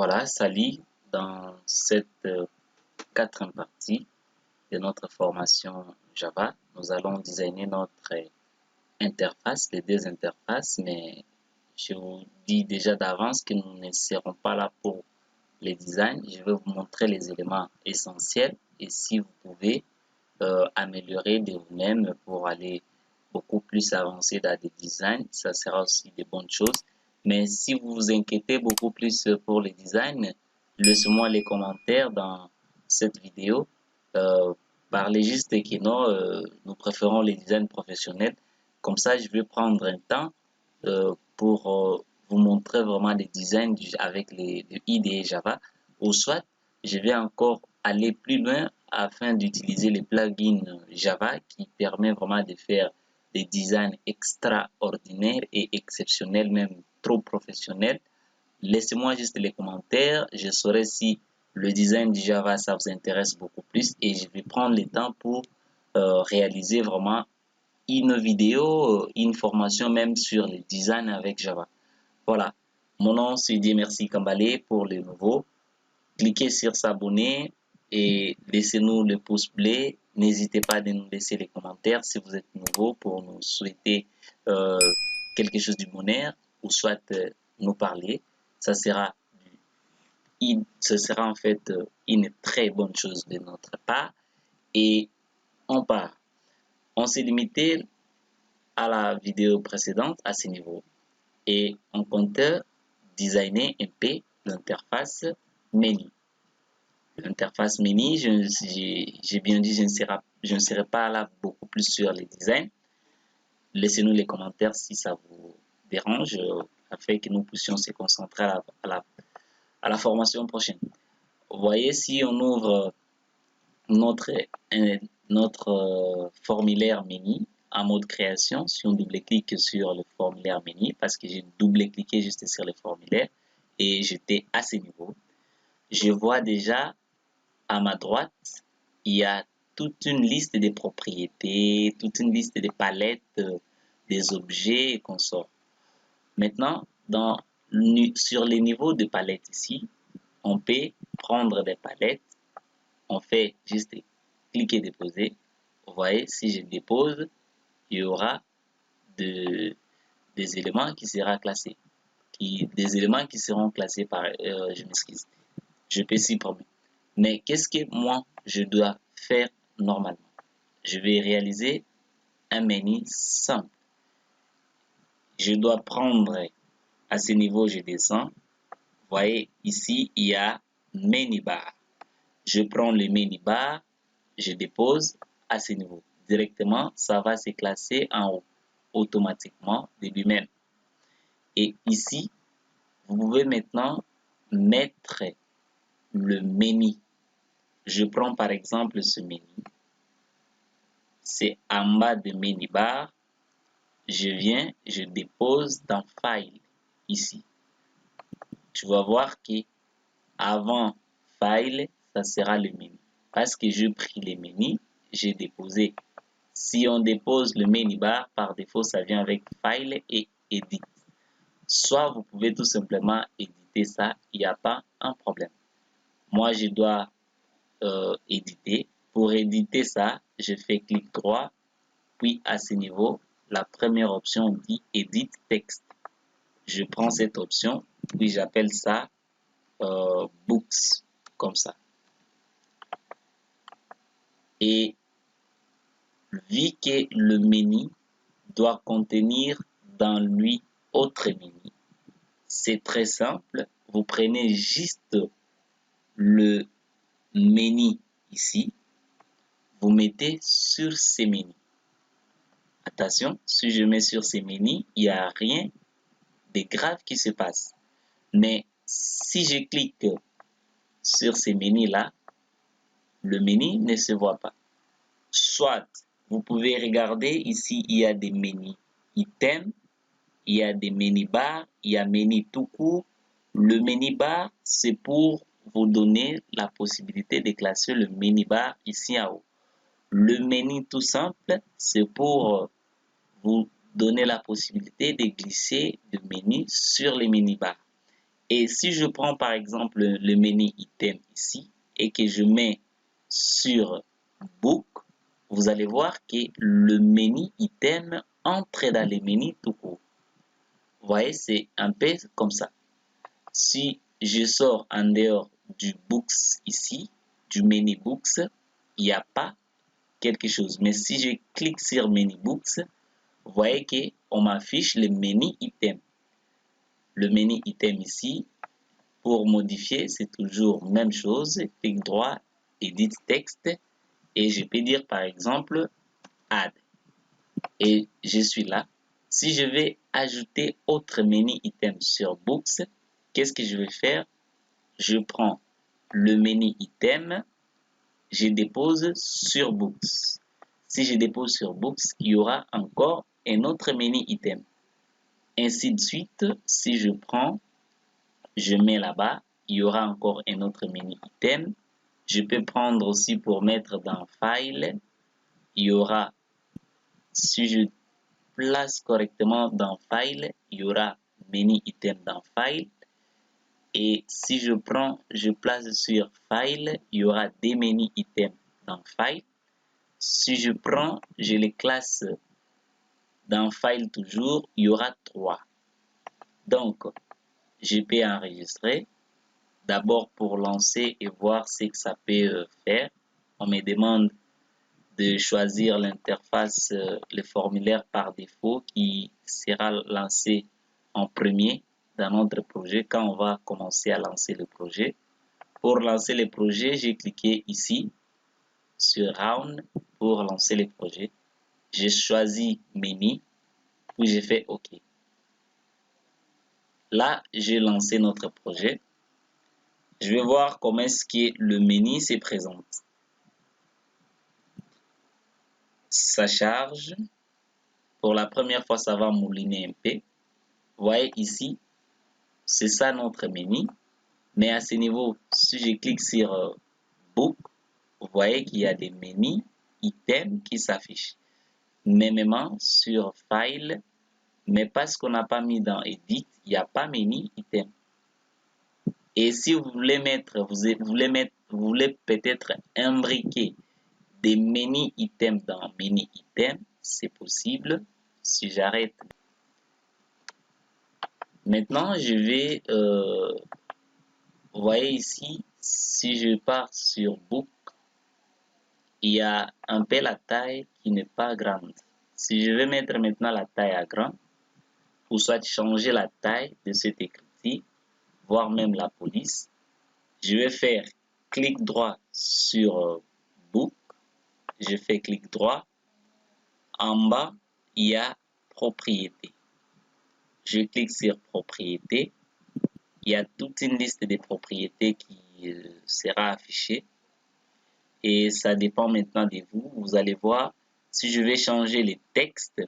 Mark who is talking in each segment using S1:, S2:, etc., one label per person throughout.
S1: Voilà, salut dans cette quatrième partie de notre formation Java. Nous allons designer notre interface, les deux interfaces, mais je vous dis déjà d'avance que nous ne serons pas là pour les designs. Je vais vous montrer les éléments essentiels et si vous pouvez améliorer de vous-même pour aller beaucoup plus avancé dans des designs, ça sera aussi de bonnes choses. Mais si vous vous inquiétez beaucoup plus pour les designs, laissez-moi les commentaires dans cette vidéo. Parlez juste que non, nous préférons les designs professionnels. Comme ça, je vais prendre un temps pour vous montrer vraiment les designs avec les IDE Java. Ou soit, je vais encore aller plus loin afin d'utiliser les plugins Java qui permet vraiment de faire des designs extraordinaires et exceptionnels, même trop professionnels. Laissez-moi juste les commentaires, je saurai si le design du Java ça vous intéresse beaucoup plus et je vais prendre le temps pour réaliser vraiment une vidéo, une formation même sur le design avec Java. Voilà, mon nom c'est Dieu Merci Kambale pour les nouveaux. Cliquez sur s'abonner et laissez-nous le pouce bleu. N'hésitez pas à nous laisser les commentaires si vous êtes nouveau pour nous souhaiter quelque chose du bonheur ou soit nous parler. Ça sera, ce sera en fait une très bonne chose de notre part. Et on part. On s'est limité à la vidéo précédente à ce niveau et on comptait designer un peu l'interface menu. L'interface menu, j'ai bien dit, je ne serai pas là beaucoup plus sur les designs. Laissez-nous les commentaires si ça vous dérange, afin que nous puissions se concentrer à la formation prochaine. Vous voyez, si on ouvre notre formulaire menu en mode création, si on double-clique sur le formulaire menu, parce que j'ai double-cliqué juste sur le formulaire et j'étais à ce niveau, je vois déjà à ma droite, il y a toute une liste de propriétés, toute une liste de palettes, des objets et consorts. Maintenant, sur les niveaux de palettes ici, on peut prendre des palettes. On fait juste cliquer déposer. Vous voyez, si je dépose, il y aura des éléments qui seront classés. Des éléments qui seront classés par, je m'excuse, je peux supprimer. Mais qu'est-ce que moi, je dois faire normalement? Je vais réaliser un menu simple. Je dois prendre, à ce niveau, je descends. Vous voyez, ici, il y a menu bar. Je prends le menu bar, je dépose à ce niveau. Directement, ça va se classer en haut, automatiquement de lui-même. Et ici, vous pouvez maintenant mettre le menu. Je prends par exemple ce menu. C'est en bas de menu bar. Je viens, je dépose dans File, ici. Tu vas voir que avant File, ça sera le menu. Parce que j'ai pris le menu, j'ai déposé. Si on dépose le menu bar, par défaut, ça vient avec File et Edit. Soit vous pouvez tout simplement éditer ça, il n'y a pas un problème. Moi, je dois éditer. Pour éditer ça, je fais clic droit, puis à ce niveau, la première option dit Edit Text. Je prends cette option, puis j'appelle ça Books, comme ça. Et vu que le menu doit contenir dans lui autre menu, c'est très simple. Vous prenez juste le menu ici, vous mettez sur ces menus. Attention, si je mets sur ces menus, il n'y a rien de grave qui se passe. Mais si je clique sur ces menus-là, le menu ne se voit pas. Soit, vous pouvez regarder ici, il y a des menus items, il y a des menu bar, il y a menu tout court. Le menu bar, c'est pour vous donner la possibilité de classer le menu bar ici en haut. Le menu tout simple, c'est pour vous donner la possibilité de glisser de menu sur les menu bar. Et si je prends par exemple le menu item ici et que je mets sur book, vous allez voir que le menu item entre dans les menus tout court. Vous voyez, c'est un peu comme ça. Si je sors en dehors du books ici, du menu books, il n'y a pas quelque chose. Mais si je clique sur menu books, vous voyez qu'on m'affiche le menu item. Le menu item ici, pour modifier, c'est toujours même chose. Clic droit, edit texte et je peux dire par exemple add. Et je suis là. Si je vais ajouter autre menu item sur books, qu'est-ce que je vais faire? Je prends le menu item, je dépose sur books. Si je dépose sur books, il y aura encore un autre menu item. Ainsi de suite, si je prends, je mets là-bas, il y aura encore un autre menu item. Je peux prendre aussi pour mettre dans file, il y aura, si je place correctement dans file, il y aura menu item dans file. Et si je prends, je place sur file, il y aura des menus items dans file. Si je prends, je les classe dans file toujours, il y aura 3. Donc, je peux enregistrer. D'abord pour lancer et voir ce que ça peut faire. On me demande de choisir l'interface, le formulaire par défaut qui sera lancé en premier dans notre projet quand on va commencer à lancer le projet. Pour lancer le projet, j'ai cliqué ici sur Round pour lancer le projet. J'ai choisi Menu, puis j'ai fait OK. Là, j'ai lancé notre projet. Je vais voir comment est-ce que le menu se présente. Ça charge. Pour la première fois, ça va mouliner un peu. Vous voyez ici, c'est ça notre menu. Mais à ce niveau, si je clique sur Book, vous voyez qu'il y a des menus items qui s'affichent. Mêmement sur File, mais parce qu'on n'a pas mis dans Edit, il n'y a pas menu item. Et si vous voulez mettre, vous voulez peut-être imbriquer des menus items dans menu item, c'est possible. Si j'arrête. Maintenant, je vais, vous voyez ici, si je pars sur Book, il y a un peu la taille qui n'est pas grande. Si je vais mettre maintenant la taille à grand, ou soit changer la taille de cet écrit, voire même la police, je vais faire clic droit sur Book, je fais clic droit, en bas, il y a propriété. Je clique sur propriété, il y a toute une liste de propriétés qui sera affichée et ça dépend maintenant de vous. Vous allez voir, si je vais changer les textes,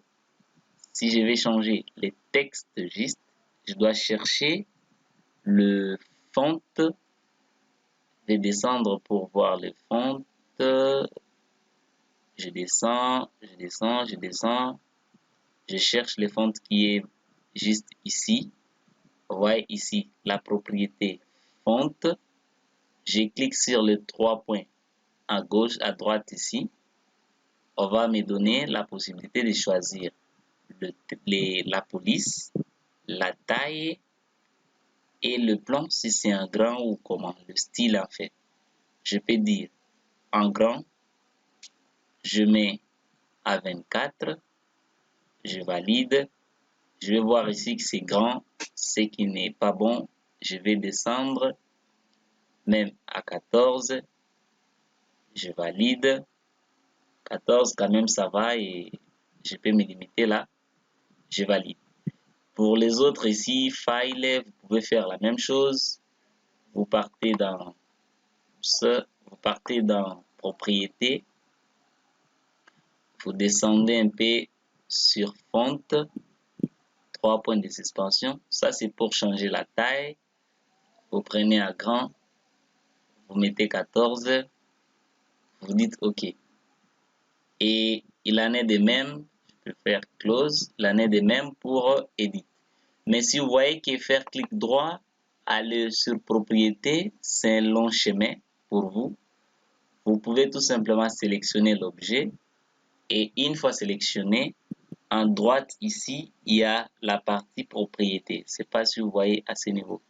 S1: si je vais changer les textes juste, je dois chercher le font. Je vais descendre pour voir le font. Je descends, je descends, je descends. Je cherche le font qui est juste ici. Vous voyez ici la propriété font. Je clique sur les 3 points à gauche, à droite ici. On va me donner la possibilité de choisir la police, la taille et le plan si c'est un grand ou comment, le style en fait. Je peux dire en grand, je mets à 24, je valide. Je vais voir ici que c'est grand, ce qui n'est pas bon. Je vais descendre même à 14, je valide. 14 quand même ça va et je peux me limiter là, je valide. Pour les autres ici, file, vous pouvez faire la même chose. Vous partez dans vous partez dans propriété, vous descendez un peu sur font, 3 points de suspension. Ça c'est pour changer la taille. Vous prenez à grand, vous mettez 14, vous dites OK. Et il en est de même, je peux faire close, il en est de même pour edit. Mais si vous voyez que faire clic droit aller sur propriété, c'est un long chemin pour vous. Vous pouvez tout simplement sélectionner l'objet et une fois sélectionné, en droite ici, il y a la partie propriété. Je ne sais pas si vous voyez à ce niveau.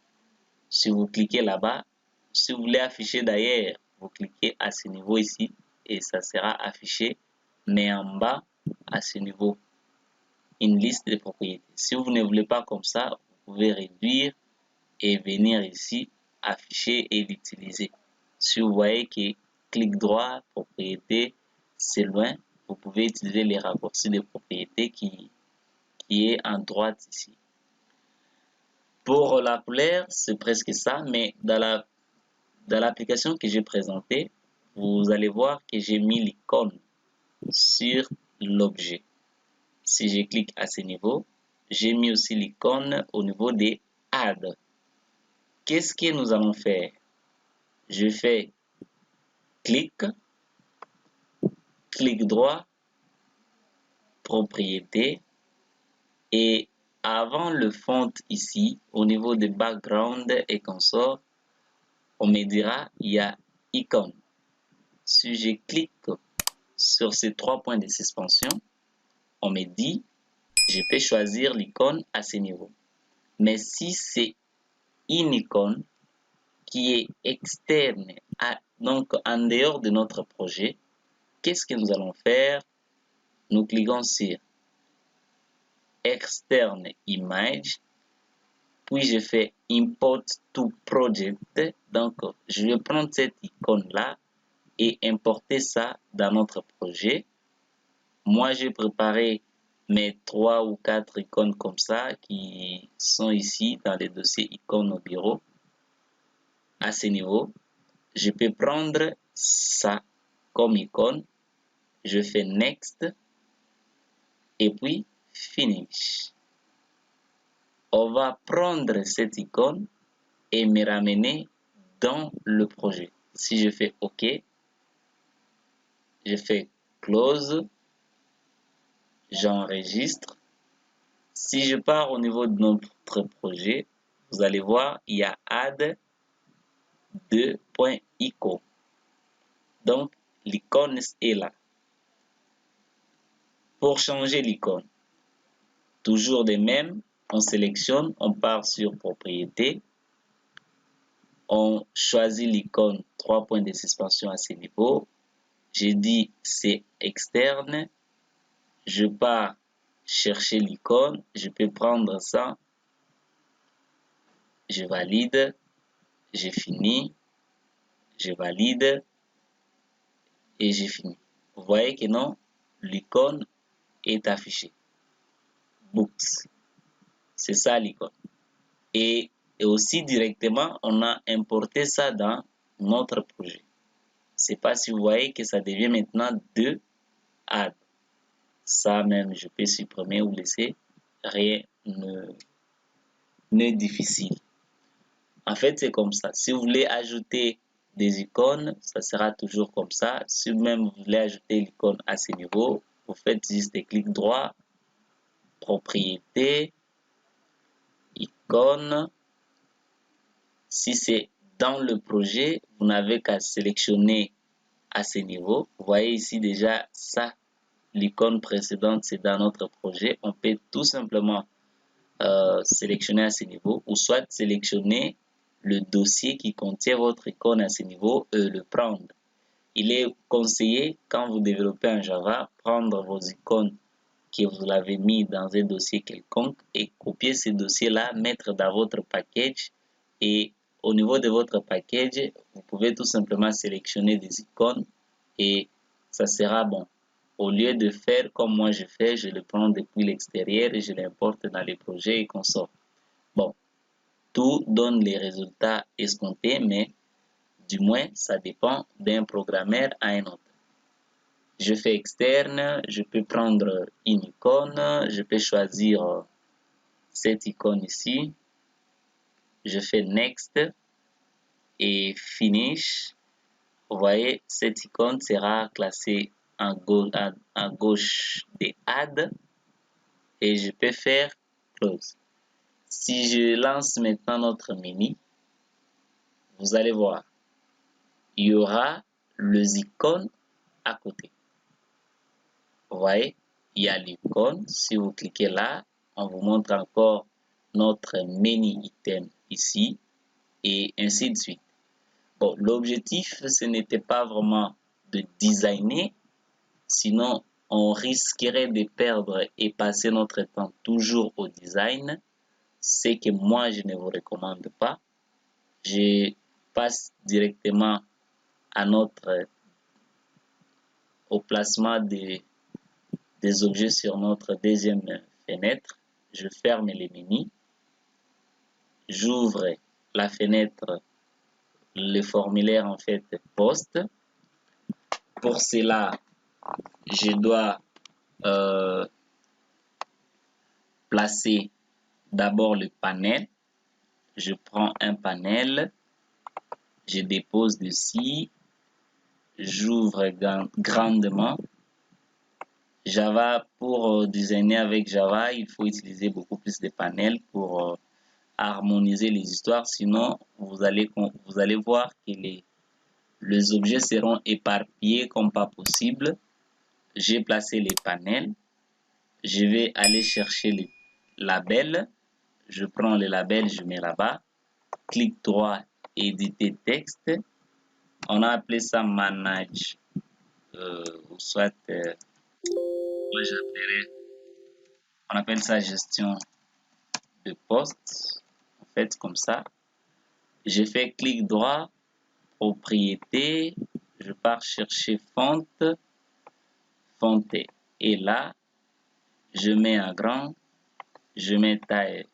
S1: Si vous cliquez là-bas, si vous voulez afficher d'ailleurs, vous cliquez à ce niveau ici et ça sera affiché, mais en bas, à ce niveau, une liste de propriétés. Si vous ne voulez pas comme ça, vous pouvez réduire et venir ici, afficher et l'utiliser. Si vous voyez que clic droit, propriété, c'est loin, vous pouvez utiliser les raccourcis de propriété qui est en droite ici. Pour la couleur, c'est presque ça, mais dans l'application que j'ai présentée, vous allez voir que j'ai mis l'icône sur l'objet. Si je clique à ce niveau, j'ai mis aussi l'icône au niveau des Add. Qu'est-ce que nous allons faire? Je fais clic droit, propriété, et avant le font ici, au niveau de background et consort, on me dira il y a icône. Si je clique sur ces 3 points de suspension, on me dit je peux choisir l'icône à ce niveau. Mais si c'est une icône qui est externe, donc en dehors de notre projet, qu'est-ce que nous allons faire? Nous cliquons sur externe image, puis je fais import to project. Donc je vais prendre cette icône là et importer ça dans notre projet. Moi j'ai préparé mes 3 ou 4 icônes comme ça qui sont ici dans les dossiers icônes au bureau. À ce niveau, je peux prendre ça comme icône, je fais next et puis finish. On va prendre cette icône et me ramener dans le projet. Si je fais OK, je fais close, j'enregistre. Si je pars au niveau de notre projet, vous allez voir, il y a add 2.ico. Donc, l'icône est là. Pour changer l'icône, toujours de même, on sélectionne, on part sur propriété, on choisit l'icône 3 points de suspension à ce niveau. J'ai dit c'est externe, je pars chercher l'icône, je peux prendre ça, je valide, j'ai fini, je valide et j'ai fini. Vous voyez que non, l'icône est affichée. Books, c'est ça l'icône. Et aussi directement, on a importé ça dans notre projet. C'est pas si vous voyez que ça devient maintenant 2 add. Ça même, je peux supprimer ou laisser. Rien n'est difficile. En fait, c'est comme ça. Si vous voulez ajouter des icônes, ça sera toujours comme ça. Si même vous voulez ajouter l'icône à ce niveau, vous faites juste des clics droit, propriété, icône. Si c'est dans le projet, vous n'avez qu'à sélectionner à ce niveau. Vous voyez ici déjà ça, l'icône précédente, c'est dans notre projet. On peut tout simplement sélectionner à ce niveau ou soit sélectionner le dossier qui contient votre icône à ce niveau et le prendre. Il est conseillé, quand vous développez en Java, prendre vos icônes que vous l'avez mis dans un dossier quelconque et copier ce dossier-là, mettre dans votre package et au niveau de votre package, vous pouvez tout simplement sélectionner des icônes et ça sera bon. Au lieu de faire comme moi je fais, je le prends depuis l'extérieur et je l'importe dans les projets et consorts. Bon, tout donne les résultats escomptés, mais du moins, ça dépend d'un programmeur à un autre. Je fais externe, je peux prendre une icône, je peux choisir cette icône ici. Je fais next et finish. Vous voyez, cette icône sera classée à gauche des add et je peux faire close. Si je lance maintenant notre menu, vous allez voir, il y aura les icônes à côté. Vous voyez, il y a l'icône. Si vous cliquez là, on vous montre encore notre menu item ici et ainsi de suite. Bon, l'objectif, ce n'était pas vraiment de designer, sinon on risquerait de perdre et passer notre temps toujours au design, ce que moi je ne vous recommande pas. Je passe directement à au placement des objets sur notre deuxième fenêtre. Je ferme les menus, j'ouvre la fenêtre, le formulaire en fait poste. Pour cela, je dois placer d'abord le panel. Je prends un panel, je dépose dessus, j'ouvre grandement. Java, pour designer avec Java, il faut utiliser beaucoup plus de panels pour harmoniser les histoires. Sinon, vous allez voir que les objets seront éparpillés comme pas possible. J'ai placé les panels. Je vais aller chercher les labels. Je prends les labels, je mets là-bas. Clic droit, éditer texte. On a appelé ça manage. Ou soit, moi j'appellerai, on appelle ça gestion de poste. En fait, comme ça. Je fais clic droit, propriété. Je pars chercher fonte. Fonte est là. Je mets en grand. Je mets taille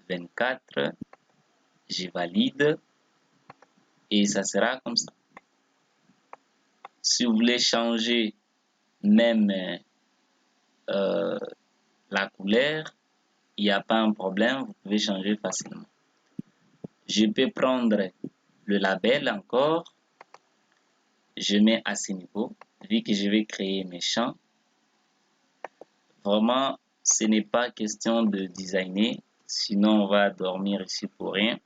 S1: 24. Je valide. Et ça sera comme ça. Si vous voulez changer même la couleur, il n'y a pas un problème, vous pouvez changer facilement. Je peux prendre le label encore, je mets à ce niveau, vu que je vais créer mes champs. Vraiment, ce n'est pas question de designer, sinon on va dormir ici pour rien.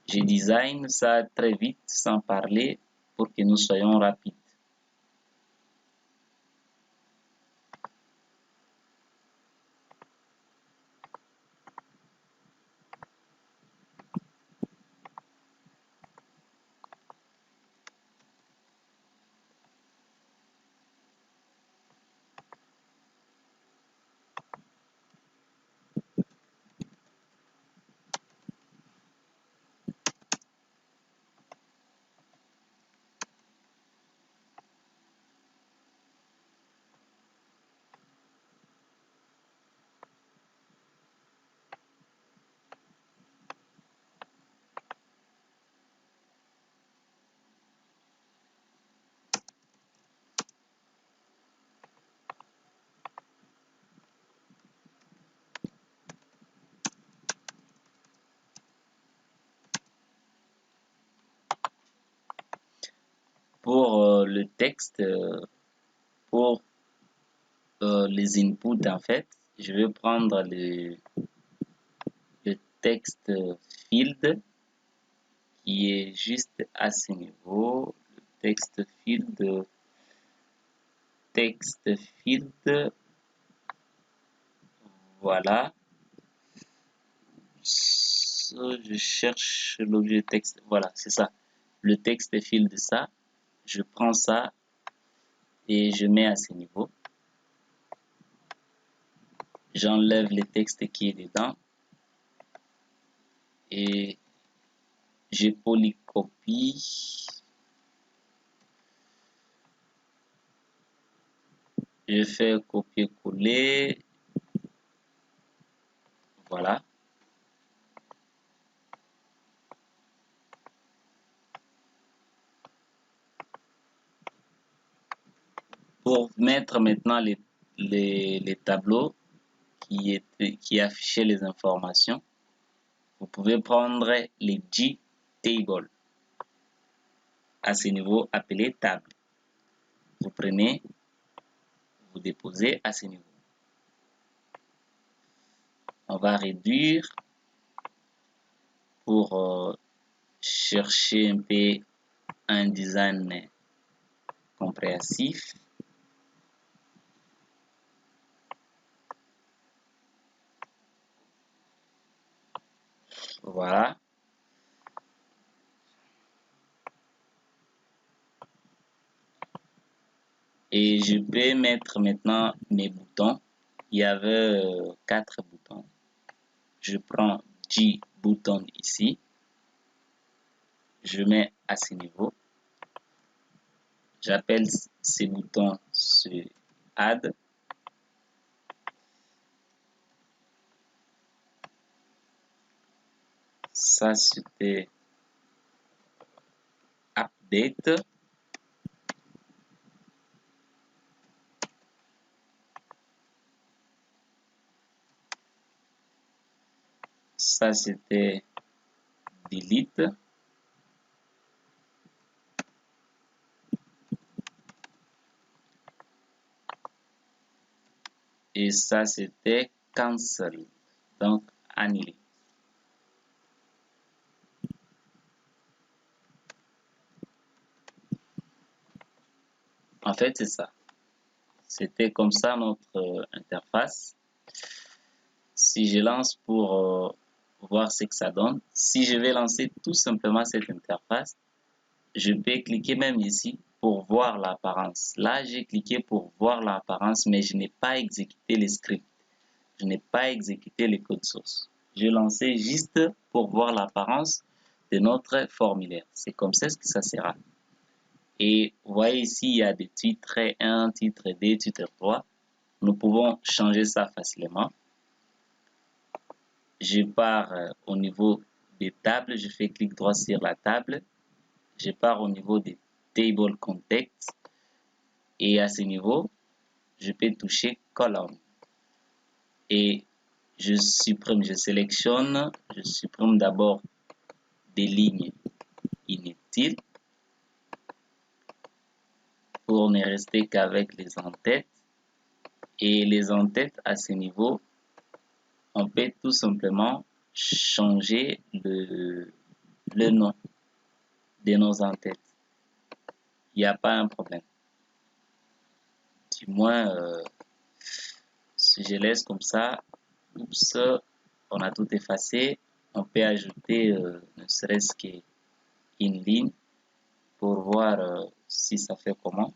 S1: Je design ça très vite, sans parler, pour que nous soyons rapides. Pour le texte, pour les inputs en fait, je vais prendre le texte field qui est juste à ce niveau. Le texte field, voilà. Je cherche l'objet texte, voilà, c'est ça. Le texte field de ça, je prends ça et je mets à ce niveau. J'enlève le texte qui est dedans et je polycopie. Je fais copier-coller. Voilà. Pour mettre maintenant les tableaux qui affichaient les informations, vous pouvez prendre les G-Table. À ce niveau, appelé table. Vous prenez, vous déposez à ce niveau. On va réduire pour chercher un peu un design compréhensif. Voilà. Et je peux mettre maintenant mes boutons. Il y avait 4 boutons. Je prends 10 boutons ici. Je mets à ce niveau. J'appelle ces boutons sur Add. Ça, c'était Update. Ça, c'était Delete. Et ça, c'était Cancel. Donc, annuler. En fait, c'est ça. C'était comme ça notre interface. Si je lance pour voir ce que ça donne, si je vais lancer tout simplement cette interface, je peux cliquer même ici pour voir l'apparence. Là, j'ai cliqué pour voir l'apparence, mais je n'ai pas exécuté les scripts. Je n'ai pas exécuté les codes sources. Je lançais juste pour voir l'apparence de notre formulaire. C'est comme ça que ça sera. Et vous voyez ici, il y a des titres 1, titre 2, titre 3. Nous pouvons changer ça facilement. Je pars au niveau des tables, je fais clic droit sur la table. Je pars au niveau des table context. Et à ce niveau, je peux toucher colonne. Et je supprime, je sélectionne, je supprime d'abord des lignes inutiles pour ne rester qu'avec les en-têtes. Et les en-têtes à ce niveau, on peut tout simplement changer le nom de nos en-têtes. Il n'y a pas un problème. Du moins, si je laisse comme ça, oups, on a tout effacé. On peut ajouter ne serait-ce qu'une ligne pour voir si ça fait comment.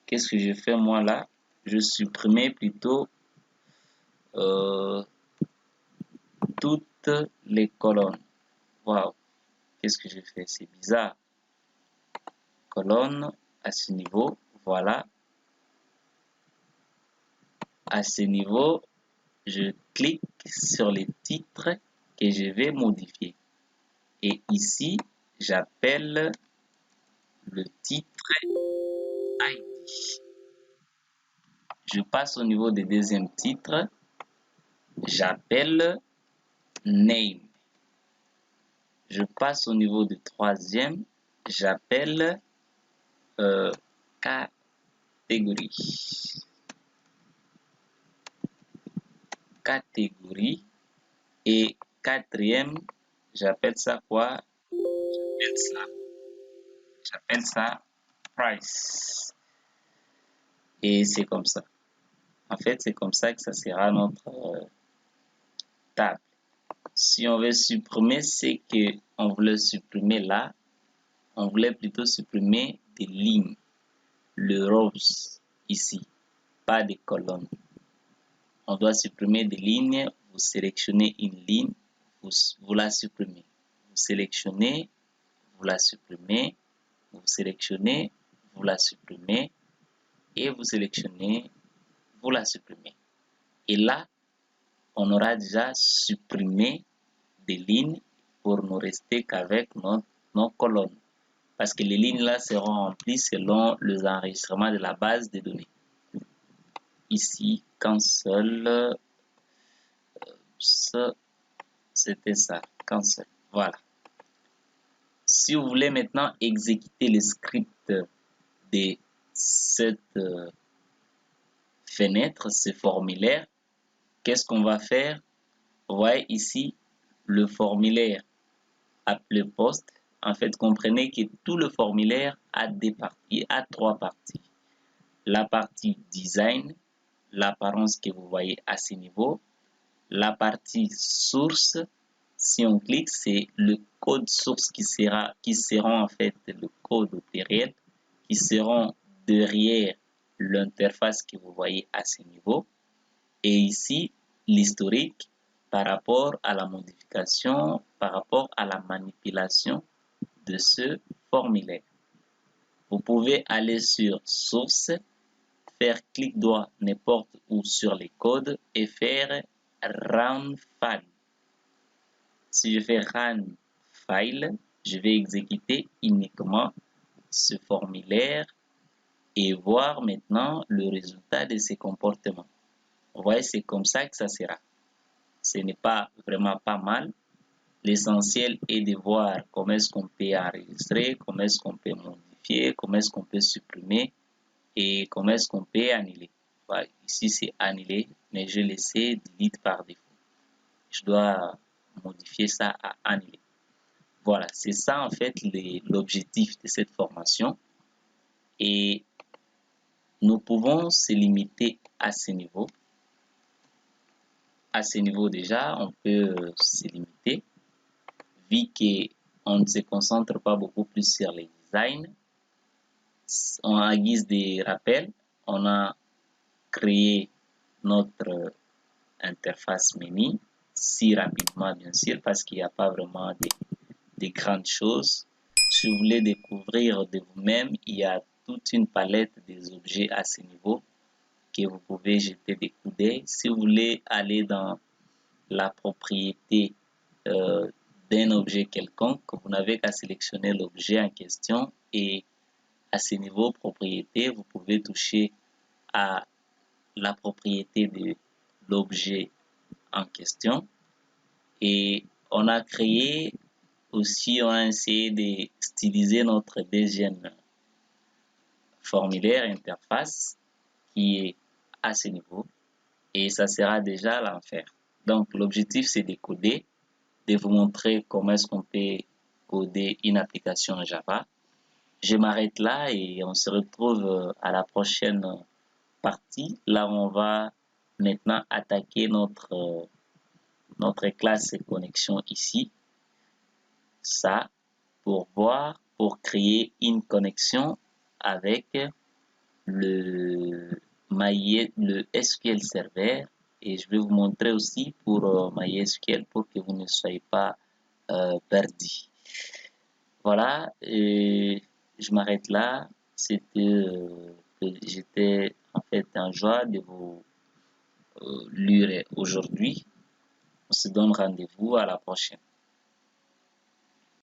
S1: Qu'est-ce que je fais moi là? Je supprimais plutôt toutes les colonnes. Waouh, qu'est-ce que j'ai fait? C'est bizarre. Colonne à ce niveau, voilà. À ce niveau, je clique sur les titres que je vais modifier. Et ici, j'appelle le titre ID. Je passe au niveau des deuxième titres. J'appelle Name. Je passe au niveau du troisième. J'appelle catégorie. Catégorie. Et quatrième, j'appelle ça quoi? J'appelle ça price. Et c'est comme ça. En fait, c'est comme ça que ça sera notre table. Si on veut supprimer ce que on voulait supprimer là, on voulait plutôt supprimer des lignes, le rose ici, pas des colonnes. On doit supprimer des lignes, vous sélectionnez une ligne, vous la supprimez. Vous sélectionnez, vous la supprimez, vous sélectionnez, vous la supprimez et vous sélectionnez, vous la supprimez. Et là, on aura déjà supprimé des lignes pour ne rester qu'avec nos colonnes. Parce que les lignes là seront remplies selon les enregistrements de la base de données. Ici, cancel, c'était ça, cancel. Voilà. Si vous voulez maintenant exécuter le script de cette fenêtre, ce formulaire, qu'est-ce qu'on va faire? Vous voyez ici le formulaire appelé post, en fait, comprenez que tout le formulaire a des parties, a trois parties. La partie design, l'apparence que vous voyez à ce niveau. La partie source, si on clique, c'est le code source qui seront en fait le code période, qui seront derrière l'interface que vous voyez à ce niveau. Et ici, l'historique par rapport à la modification, par rapport à la manipulation de ce formulaire. Vous pouvez aller sur source, faire clic droit n'importe où sur les codes et faire run file. Si je fais run file, je vais exécuter uniquement ce formulaire et voir maintenant le résultat de ces comportements. Vous voyez, c'est comme ça que ça sera. Ce n'est pas vraiment pas mal. L'essentiel est de voir comment est-ce qu'on peut enregistrer, comment est-ce qu'on peut modifier, comment est-ce qu'on peut supprimer et comment est-ce qu'on peut annuler. Voilà, ici c'est annuler, mais je laissé delete par défaut. Je dois modifier ça à annuler. Voilà, c'est ça en fait l'objectif de cette formation. Et nous pouvons se limiter à ce niveau. À ce niveau déjà, on peut se limiter, vu qu'on ne se concentre pas beaucoup plus sur les designs. En guise de rappel, on a créé notre interface menu si rapidement, bien sûr, parce qu'il n'y a pas vraiment de grandes choses. Si vous voulez découvrir de vous-même, il y a toute une palette des objets à ce niveau que vous pouvez jeter des coups d'œil. Si vous voulez aller dans la propriété d'un objet quelconque, vous n'avez qu'à sélectionner l'objet en question et à ce niveau propriété, vous pouvez toucher à la propriété de l'objet en question. Et on a créé aussi, on a essayé de styliser notre deuxième formulaire interface qui est à ce niveau et ça sera déjà l'enfer. Donc l'objectif c'est de coder, de vous montrer comment est-ce qu'on peut coder une application en Java. Je m'arrête là et on se retrouve à la prochaine partie. Là on va maintenant attaquer notre classe connexion ici. Ça pour voir, pour créer une connexion avec le SQL Server et je vais vous montrer aussi pour MySQL pour que vous ne soyez pas perdus. Voilà, et je m'arrête là. J'étais en fait en joie de vous lire aujourd'hui. On se donne rendez-vous à la prochaine.